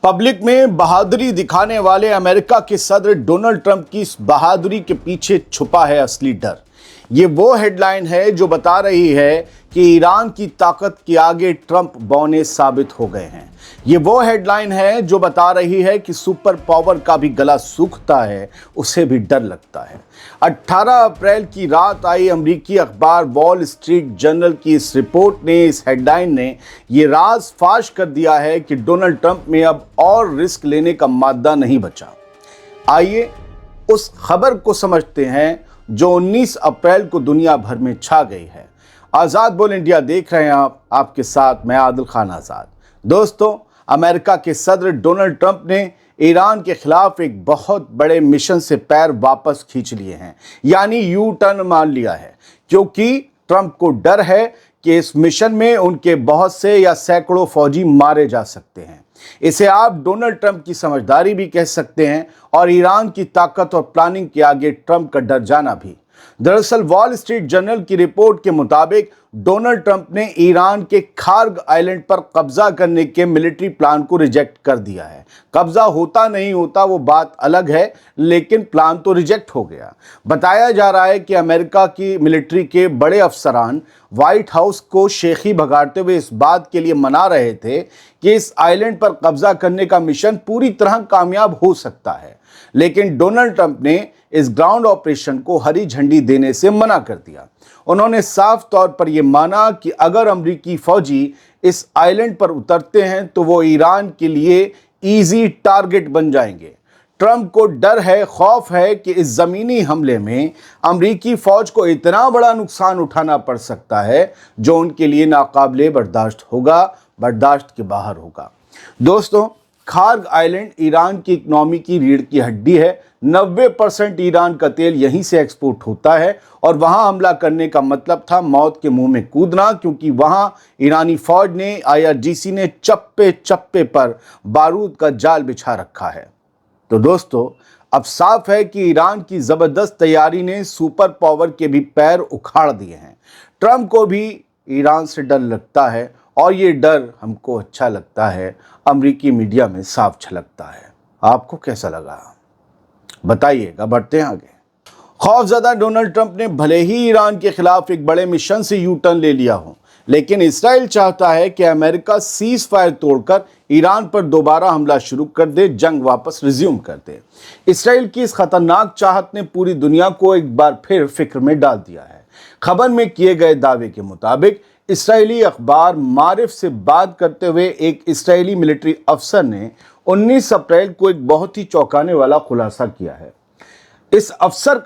Public में बहादुरी दिखाने वाले अमेरिका के सदर डोनाल्ड ट्रंप की इस बहादुरी के पीछे छुपा है असली डर। ये वो हेडलाइन है जो बता रही है कि ईरान की ताकत के आगे ट्रंप बौने साबित हो गए हैं। ये वो हेडलाइन है जो बता रही है कि सुपर पावर का भी गला सूखता है, उसे भी डर लगता है। 18 अप्रैल की रात आई अमेरिकी अखबार वॉल स्ट्रीट जर्नल की इस रिपोर्ट ने, इस हेडलाइन ने ये राज फाश कर दिया है कि डोनाल्ड ट्रंप में अब और रिस्क लेने का मादा नहीं बचा। आइए उस खबर को समझते हैं जो 19 अप्रैल को दुनिया भर में छा गई है। आज़ाद बोल इंडिया देख रहे हैं आप, आपके साथ मैं आदिल खान आज़ाद। दोस्तों, अमेरिका के सदर डोनाल्ड ट्रंप ने ईरान के खिलाफ एक बहुत बड़े मिशन से पैर वापस खींच लिए हैं, यानी यू टर्न मार लिया है, क्योंकि ट्रंप को डर है कि इस मिशन में उनके बहुत से या सैकड़ों फौजी मारे जा सकते हैं। इसे आप डोनाल्ड ट्रंप की समझदारी भी कह सकते हैं और ईरान की ताकत और प्लानिंग के आगे ट्रंप का डर जाना भी। दरअसल वॉल स्ट्रीट जर्नल की रिपोर्ट के मुताबिक डोनाल्ड ट्रंप ने ईरान के खार्ग आइलैंड पर कब्जा करने के मिलिट्री प्लान को रिजेक्ट कर दिया है। कब्जा होता नहीं होता वो बात अलग है, लेकिन प्लान तो रिजेक्ट हो गया। बताया जा रहा है कि अमेरिका की मिलिट्री के बड़े अफसरान व्हाइट हाउस को शेखी भगाड़ते हुए इस बात के लिए मना रहे थे कि इस आइलैंड पर कब्जा करने का मिशन पूरी तरह कामयाब हो सकता है, लेकिन डोनाल्ड ट्रंप ने इस ग्राउंड ऑपरेशन को हरी झंडी देने से मना कर दिया। उन्होंने साफ तौर पर यह माना कि अगर अमेरिकी फौजी इस आइलैंड पर उतरते हैं तो वो ईरान के लिए इजी टारगेट बन जाएंगे। ट्रंप को डर है, खौफ है कि इस ज़मीनी हमले में अमेरिकी फ़ौज को इतना बड़ा नुकसान उठाना पड़ सकता है जो उनके लिए नाकाबिले बर्दाश्त होगा, बर्दाश्त के बाहर होगा। दोस्तों, खार्ग आइलैंड ईरान की इकनॉमी की रीढ़ की हड्डी है। 90% ईरान का तेल यहीं से एक्सपोर्ट होता है और वहां हमला करने का मतलब था मौत के मुंह में कूदना, क्योंकि वहां ईरानी फौज ने, IRGC ने चप्पे चप्पे पर बारूद का जाल बिछा रखा है। तो दोस्तों, अब साफ है कि ईरान की ज़बरदस्त तैयारी ने सुपर पावर के भी पैर उखाड़ दिए हैं। ट्रंप को भी ईरान से डर लगता है और ये डर हमको अच्छा लगता है, अमेरिकी मीडिया में साफ झलकता है। आपको कैसा लगा बताइएगा। बढ़ते हैं आगे। खौफजदा डोनाल्ड ट्रंप ने भले ही ईरान के खिलाफ एक बड़े मिशन से यू टर्न ले लिया हो, लेकिन इसराइल चाहता है कि अमेरिका सीज फायर तोड़कर ईरान पर दोबारा हमला शुरू कर दे, जंग वापस रिज्यूम कर दे। इसराइल की इस खतरनाक चाहत ने पूरी दुनिया को एक बार फिर फिक्र में डाल दिया है। खबर में किए गए दावे के मुताबिक इस्राएली अखबार मारिफ से बात करते हुए एक इस्राएली मिलिट्री अफसर ने 19 अप्रैल को एक बहुत ही चौंकाने वाला खुलासा किया है। इस अफसर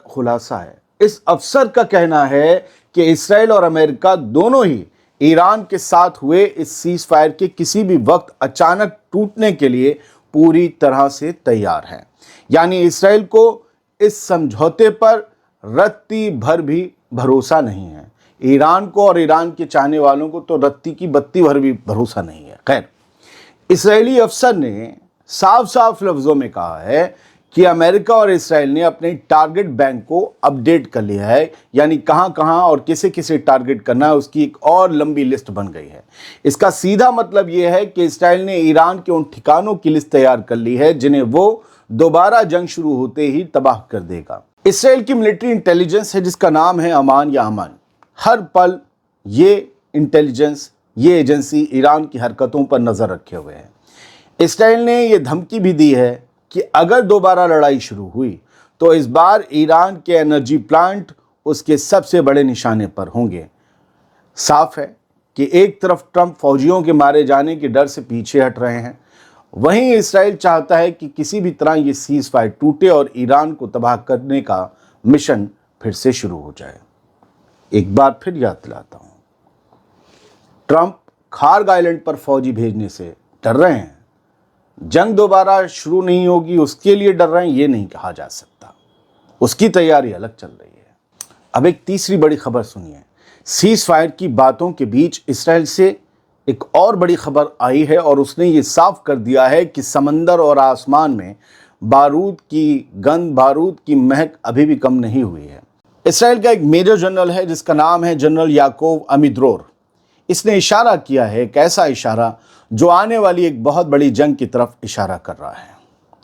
का कहना है कि इसराइल और अमेरिका दोनों ही ईरान के साथ हुए इस सीज फायर के किसी भी वक्त अचानक टूटने के लिए पूरी तरह से तैयार हैं। यानी इसराइल को इस समझौते पर रत्ती भर भी भरोसा नहीं है। ईरान को और ईरान के चाहने वालों को तो रत्ती की बत्ती भर भी भरोसा नहीं है। खैर, इस्राएली अफसर ने साफ साफ लफ्ज़ों में कहा है कि अमेरिका और इसराइल ने अपने टारगेट बैंक को अपडेट कर लिया है, यानी कहां कहां और किसे किसे टारगेट करना है उसकी एक और लंबी लिस्ट बन गई है। इसका सीधा मतलब यह है कि इसराइल ने ईरान के उन ठिकानों की लिस्ट तैयार कर ली है जिन्हें वो दोबारा जंग शुरू होते ही तबाह कर देगा। इसराइल की मिलिट्री इंटेलिजेंस है जिसका नाम है अमान या अमन। हर पल ये इंटेलिजेंस, ये एजेंसी ईरान की हरकतों पर नज़र रखे हुए है। इसराइल ने यह धमकी भी दी है कि अगर दोबारा लड़ाई शुरू हुई तो इस बार ईरान के एनर्जी प्लांट उसके सबसे बड़े निशाने पर होंगे। साफ है कि एक तरफ ट्रंप फौजियों के मारे जाने के डर से पीछे हट रहे हैं, वहीं इसराइल चाहता है कि किसी भी तरह ये सीज फायर टूटे और ईरान को तबाह करने का मिशन फिर से शुरू हो जाए। एक बार फिर याद दिलाता हूं, ट्रंप खार्ग आइलैंड पर फौजी भेजने से डर रहे हैं। जंग दोबारा शुरू नहीं होगी उसके लिए डर रहे हैं, ये नहीं कहा जा सकता। उसकी तैयारी अलग चल रही है। अब एक तीसरी बड़ी खबर सुनिए। सीज फायर की बातों के बीच इसराइल से एक और बड़ी खबर आई है और उसने ये साफ कर दिया है कि समंदर और आसमान में बारूद की गंध, बारूद की महक अभी भी कम नहीं हुई है। इसराइल का एक मेजर जनरल है जिसका नाम है जनरल याकोव अमिद्रोर। इसने इशारा किया है, एक ऐसा इशारा जो आने वाली एक बहुत बड़ी जंग की तरफ इशारा कर रहा है।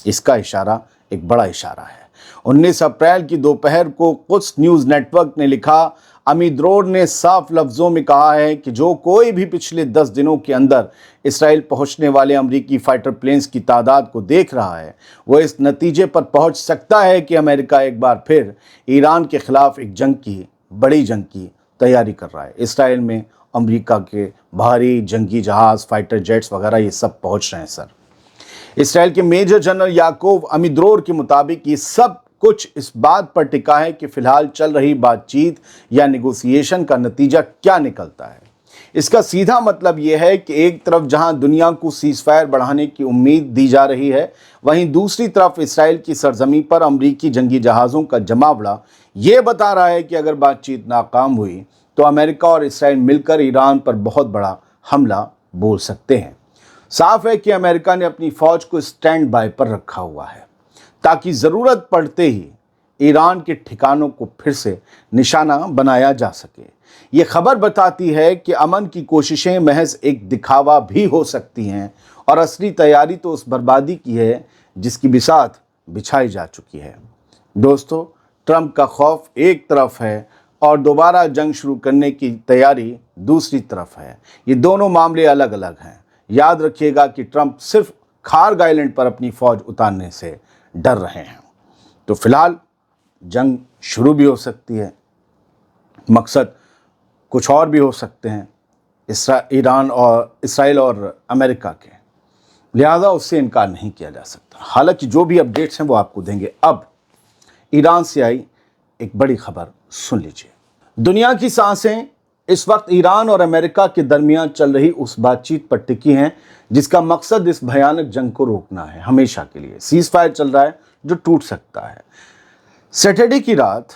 इसका इशारा एक बड़ा इशारा है। 19 अप्रैल की दोपहर को कुछ न्यूज़ नेटवर्क ने लिखा, अमिद्रोर ने साफ लफ्ज़ों में कहा है कि जो कोई भी पिछले 10 दिनों के अंदर इसराइल पहुंचने वाले अमेरिकी फाइटर प्लेन्स की तादाद को देख रहा है, वो इस नतीजे पर पहुंच सकता है कि अमेरिका एक बार फिर ईरान के खिलाफ एक जंग की, बड़ी जंग की तैयारी कर रहा है। इसराइल में अमेरिका के भारी जंगी जहाज़, फाइटर जेट्स वगैरह ये सब पहुंच रहे हैं सर। इसराइल के मेजर जनरल याकूब अमिद्रोर के मुताबिक ये सब कुछ इस बात पर टिका है कि फिलहाल चल रही बातचीत या नेगोशिएशन का नतीजा क्या निकलता है। इसका सीधा मतलब यह है कि एक तरफ जहां दुनिया को सीज़फायर बढ़ाने की उम्मीद दी जा रही है, वहीं दूसरी तरफ इसराइल की सरजमी पर अमरीकी जंगी जहाज़ों का जमावड़ा ये बता रहा है कि अगर बातचीत नाकाम हुई तो अमेरिका और इसराइल मिलकर ईरान पर बहुत बड़ा हमला बोल सकते हैं। साफ है कि अमेरिका ने अपनी फ़ौज को स्टैंड बाय पर रखा हुआ है ताकि ज़रूरत पड़ते ही ईरान के ठिकानों को फिर से निशाना बनाया जा सके। ये खबर बताती है कि अमन की कोशिशें महज एक दिखावा भी हो सकती हैं और असली तैयारी तो उस बर्बादी की है जिसकी बिसात बिछाई जा चुकी है। दोस्तों, ट्रंप का खौफ एक तरफ है और दोबारा जंग शुरू करने की तैयारी दूसरी तरफ है। ये दोनों मामले अलग अलग हैं। याद रखिएगा कि ट्रंप सिर्फ खार्ग आइलैंड पर अपनी फ़ौज उतारने से डर रहे हैं। तो फिलहाल जंग शुरू भी हो सकती है, मकसद कुछ और भी हो सकते हैं इसराइल और अमेरिका के, लिहाजा उससे इनकार नहीं किया जा सकता। हालांकि जो भी अपडेट्स हैं वो आपको देंगे। अब ईरान से आई एक बड़ी खबर सुन लीजिए। दुनिया की सांसें इस वक्त ईरान और अमेरिका के दरमियान चल रही उस बातचीत पर टिकी हैं जिसका मकसद इस भयानक जंग को रोकना है हमेशा के लिए। सीज़फायर चल रहा है जो टूट सकता है। सैटरडे की रात,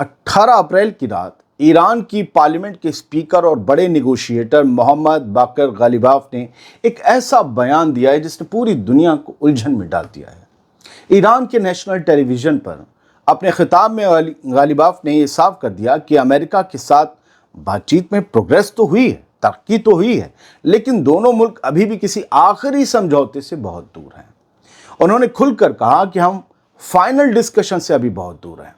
18 अप्रैल की रात, ईरान की पार्लियामेंट के स्पीकर और बड़े नेगोशिएटर मोहम्मद बाकर गालिबाफ ने एक ऐसा बयान दिया है जिसने पूरी दुनिया को उलझन में डाल दिया है। ईरान के नेशनल टेलीविज़न पर अपने खिताब में गालिबाफ ने यह साफ कर दिया कि अमेरिका के साथ बातचीत में प्रोग्रेस तो हुई है, तरक्की तो हुई है, लेकिन दोनों मुल्क अभी भी किसी आखिरी समझौते से बहुत दूर हैं। उन्होंने खुलकर कहा कि हम फाइनल डिस्कशन से अभी बहुत दूर हैं।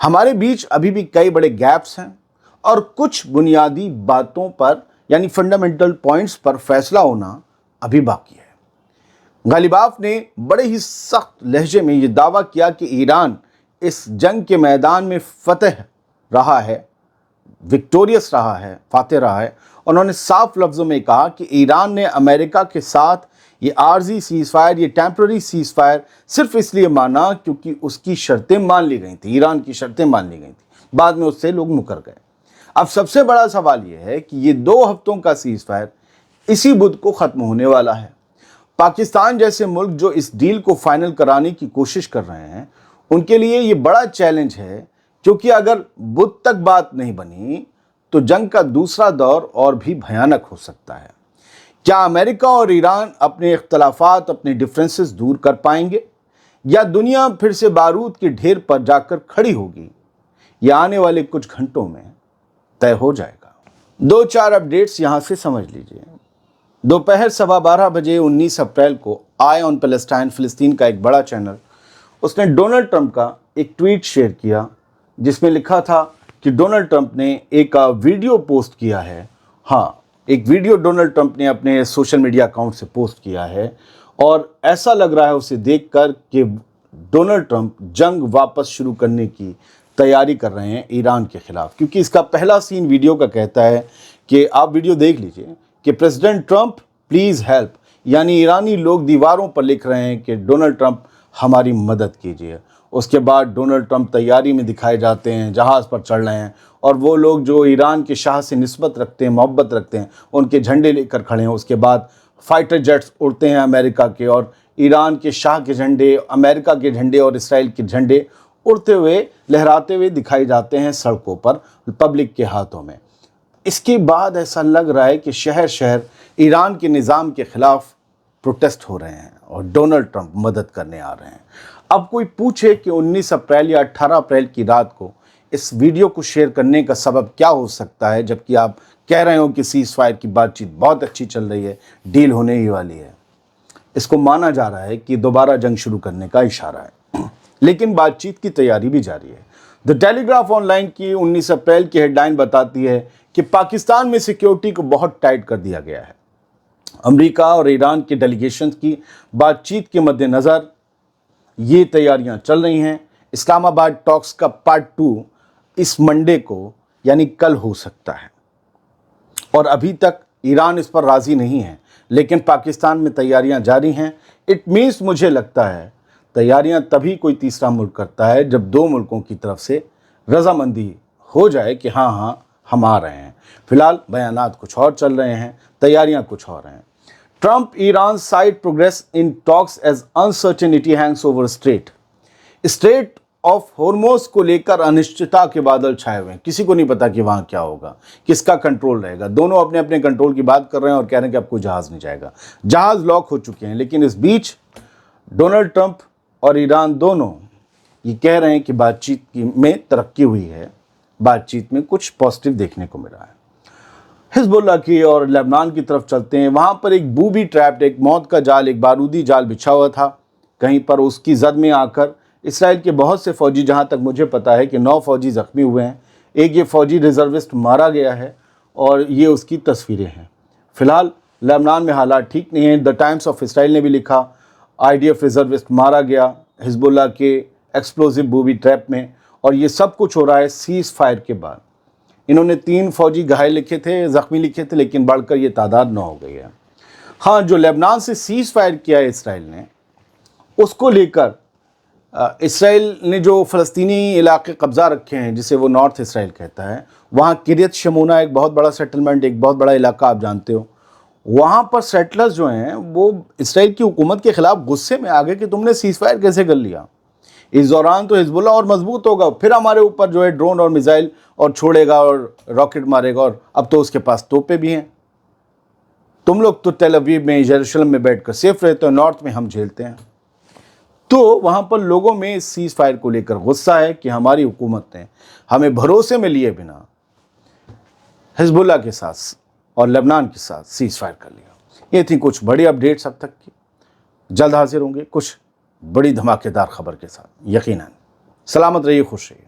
हमारे बीच अभी भी कई बड़े गैप्स हैं और कुछ बुनियादी बातों पर यानी फंडामेंटल पॉइंट्स पर फैसला होना अभी बाकी है। गालिबाफ ने बड़े ही सख्त लहजे में ये दावा किया कि ईरान इस जंग के मैदान में फतेह रहा है, विक्टोरियस रहा है, फातेह रहा है। उन्होंने साफ लफ्ज़ों में कहा कि ईरान ने अमेरिका के साथ ये आर्जी सीज़फायर, ये टेम्पररी सीज़फायर सिर्फ इसलिए माना क्योंकि उसकी शर्तें मान ली गई थी, ईरान की शर्तें मान ली गई थी। बाद में उससे लोग मुकर गए। अब सबसे बड़ा सवाल ये है कि ये 2 हफ्तों का सीज़फायर इसी बुध को ख़त्म होने वाला है। पाकिस्तान जैसे मुल्क जो इस डील को फाइनल कराने की कोशिश कर रहे हैं, उनके लिए ये बड़ा चैलेंज है, क्योंकि अगर बुध तक बात नहीं बनी तो जंग का दूसरा दौर और भी भयानक हो सकता है। क्या अमेरिका और ईरान अपने इख्तलाफात, अपने डिफरेंसेस दूर कर पाएंगे या दुनिया फिर से बारूद के ढेर पर जाकर खड़ी होगी? यह आने वाले कुछ घंटों में तय हो जाएगा। 2-4 अपडेट्स यहां से समझ लीजिए। दोपहर 12:15 बजे 19 अप्रैल को आई ऑन पैलेस्टाइन फिलिस्तीन का एक बड़ा चैनल, उसने डोनाल्ड ट्रंप का एक ट्वीट शेयर किया जिसमें लिखा था कि डोनाल्ड ट्रंप ने एक वीडियो पोस्ट किया है। हाँ, एक वीडियो डोनाल्ड ट्रंप ने अपने सोशल मीडिया अकाउंट से पोस्ट किया है और ऐसा लग रहा है उसे देखकर कि डोनाल्ड ट्रंप जंग वापस शुरू करने की तैयारी कर रहे हैं ईरान के खिलाफ, क्योंकि इसका पहला सीन वीडियो का कहता है कि आप वीडियो देख लीजिए कि प्रेसिडेंट ट्रंप प्लीज़ हेल्प, यानी ईरानी लोग दीवारों पर लिख रहे हैं कि डोनाल्ड ट्रंप हमारी मदद कीजिए। उसके बाद डोनाल्ड ट्रंप तैयारी में दिखाए जाते हैं, जहाज़ पर चढ़ रहे हैं और वो लोग जो ईरान के शाह से निस्बत रखते हैं, मोहब्बत रखते हैं, उनके झंडे लेकर खड़े हैं। उसके बाद फाइटर जेट्स उड़ते हैं अमेरिका के और ईरान के शाह के झंडे, अमेरिका के झंडे और इसराइल के झंडे उड़ते हुए, लहराते हुए दिखाई जाते हैं सड़कों पर पब्लिक के हाथों में। इसके बाद ऐसा लग रहा है कि शहर शहर ईरान के निज़ाम के ख़िलाफ़ प्रोटेस्ट हो रहे हैं और डोनाल्ड ट्रंप मदद करने आ रहे हैं। अब कोई पूछे कि 19 अप्रैल या 18 अप्रैल की रात को इस वीडियो को शेयर करने का सबब क्या हो सकता है, जबकि आप कह रहे हो कि सीज फायर की बातचीत बहुत अच्छी चल रही है, डील होने ही वाली है। इसको माना जा रहा है कि दोबारा जंग शुरू करने का इशारा है, लेकिन बातचीत की तैयारी भी जारी है। द टेलीग्राफ ऑनलाइन की 19 अप्रैल की हेडलाइन बताती है कि पाकिस्तान में सिक्योरिटी को बहुत टाइट कर दिया गया है। अमेरिका और ईरान के डेलीगेशन की बातचीत के मद्देनज़र ये तैयारियां चल रही हैं। इस्लामाबाद टॉक्स का पार्ट 2 इस मंडे को यानी कल हो सकता है, और अभी तक ईरान इस पर राज़ी नहीं है, लेकिन पाकिस्तान में तैयारियां जारी हैं। इट मीन्स मुझे लगता है तैयारियां तभी कोई तीसरा मुल्क करता है जब दो मुल्कों की तरफ से रजामंदी हो जाए कि हाँ हम आ रहे हैं। फिलहाल बयानात कुछ और चल रहे हैं, तैयारियां कुछ और हैं। Trump Iran side progress in talks as uncertainty hangs over Strait of Hormuz को लेकर अनिश्चितता के बादल छाए हुए हैं। किसी को नहीं पता कि वहाँ क्या होगा, किसका कंट्रोल रहेगा। दोनों अपने अपने कंट्रोल की बात कर रहे हैं और कह रहे हैं कि अब कोई जहाज़ नहीं जाएगा। जहाज़ लॉक हो चुके हैं, लेकिन इस बीच डोनाल्ड ट्रंप और ईरान दोनों ये कह रहे हैं कि बातचीत में तरक्की हुई है, बातचीत में कुछ पॉजिटिव देखने को मिला है। हिजबुल्लाह की और लेबनान की तरफ चलते हैं। वहाँ पर एक बूबी ट्रैप्ड, एक मौत का जाल, एक बारूदी जाल बिछा हुआ था कहीं पर। उसकी जद में आकर इसराइल के बहुत से फ़ौजी, जहाँ तक मुझे पता है कि 9 फ़ौजी ज़ख्मी हुए हैं। एक ये फ़ौजी रिजर्विस्ट मारा गया है और ये उसकी तस्वीरें हैं। फ़िलहाल लेबनान में हालात ठीक नहीं हैं। द टाइम्स ऑफ इसराइल ने भी लिखा IDF रिजर्विस्ट मारा गया हिजबुल्लाह के एक्सप्लोजिव बूबी ट्रैप में, और ये सब कुछ हो रहा है सीज़ फायर के बाद। इन्होंने 3 फ़ौजी घायल लिखे थे, ज़ख्मी लिखे थे, लेकिन बढ़कर ये तादाद 9 हो गई है। हाँ, जो लेबनान से सीज़ फायर किया है इसराइल ने, उसको लेकर इसराइल ने जो फ़लस्तीनी इलाके कब्ज़ा रखे हैं, जिसे वो नॉर्थ इसराइल कहता है, वहाँ किरियत शमूना एक बहुत बड़ा सेटलमेंट, एक बहुत बड़ा इलाका आप जानते हो। वहाँ पर सेटलर्स जो हैं वो इसराइल की हुकूमत के ख़िलाफ़ गुस्से में आ गए कि तुमने सीज़ फायर कैसे कर लिया। इस दौरान तो हिजबुल्लाह और मजबूत होगा, फिर हमारे ऊपर जो है ड्रोन और मिसाइल और छोड़ेगा और रॉकेट मारेगा, और अब तो उसके पास तोपे भी हैं। तुम लोग तो तेल अवीव में, यरूशलेम में बैठकर सेफ रहते हो, नॉर्थ में हम झेलते हैं। तो वहाँ पर लोगों में इस सीज़ फायर को लेकर गुस्सा है कि हमारी हुकूमत ने हमें भरोसे में लिए बिना हिजबुल्लाह के साथ और लेबनान के साथ सीज़ फायर कर लिया। ये थी कुछ बड़ी अपडेट्स अब तक की। जल्द हाजिर होंगे कुछ बड़ी धमाकेदार खबर के साथ, यकीनन। सलामत रहिए, खुश रहिए।